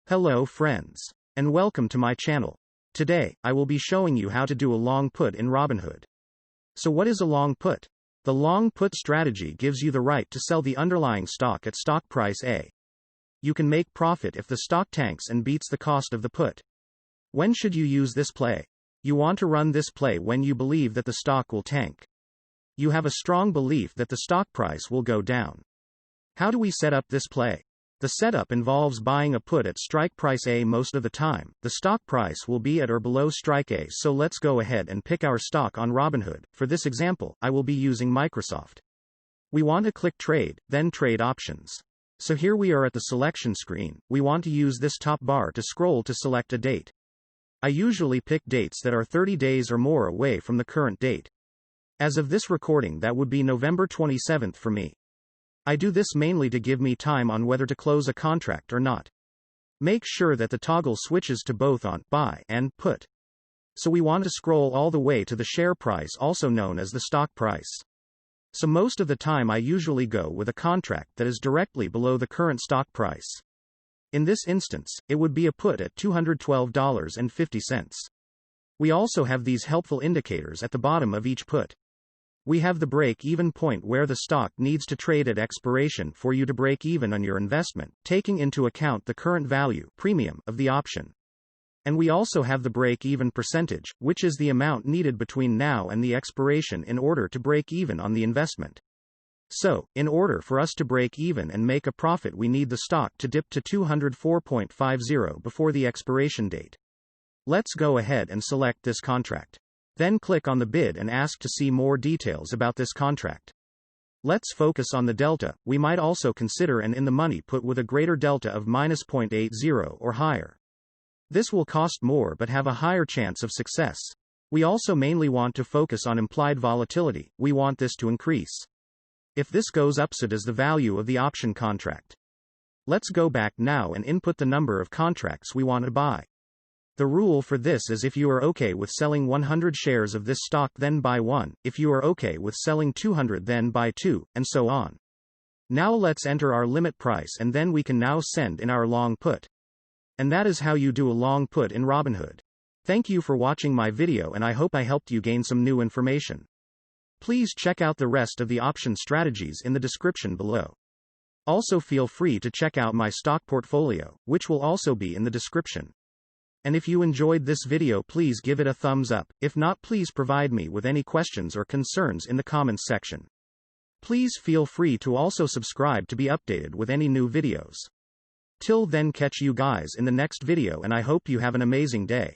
Hello friends, and welcome to my channel. Today, I will be showing you how to do a long put in Robinhood. So what is a long put? The long put strategy gives you the right to sell the underlying stock at stock price A. You can make profit if the stock tanks and beats the cost of the put. When should you use this play? You want to run this play when you believe that the stock will tank. You have a strong belief that the stock price will go down. How do we set up this play? The setup involves buying a put at strike price A most of the time. The stock price will be at or below strike A, so let's go ahead and pick our stock on Robinhood. For this example, I will be using Microsoft. We want to click Trade, then Trade Options. So here we are at the selection screen. We want to use this top bar to scroll to select a date. I usually pick dates that are 30 days or more away from the current date. As of this recording, that would be November 27th for me. I do this mainly to give me time on whether to close a contract or not. Make sure that the toggle switches to both on buy and put. So we want to scroll all the way to the share price, also known as the stock price. So most of the time I usually go with a contract that is directly below the current stock price. In this instance, it would be a put at $212.50. We also have these helpful indicators at the bottom of each put. We have the break-even point where the stock needs to trade at expiration for you to break even on your investment, taking into account the current value premium of the option. And we also have the break-even percentage, which is the amount needed between now and the expiration in order to break even on the investment. So, in order for us to break even and make a profit, we need the stock to dip to 204.50 before the expiration date. Let's go ahead and select this contract. Then click on the bid and ask to see more details about this contract. Let's focus on the delta. We might also consider an in-the-money put with a greater delta of -0.80 or higher. This will cost more but have a higher chance of success. We also mainly want to focus on implied volatility. We want this to increase. If this goes up, so does the value of the option contract. Let's go back now and input the number of contracts we want to buy. The rule for this is if you are okay with selling 100 shares of this stock, then buy 1, if you are okay with selling 200, then buy 2, and so on. Now let's enter our limit price and then we can now send in our long put. And that is how you do a long put in Robinhood. Thank you for watching my video and I hope I helped you gain some new information. Please check out the rest of the option strategies in the description below. Also feel free to check out my stock portfolio, which will also be in the description. And if you enjoyed this video, please give it a thumbs up. If not, please provide me with any questions or concerns in the comments section. Please feel free to also subscribe to be updated with any new videos. Till then, catch you guys in the next video and I hope you have an amazing day.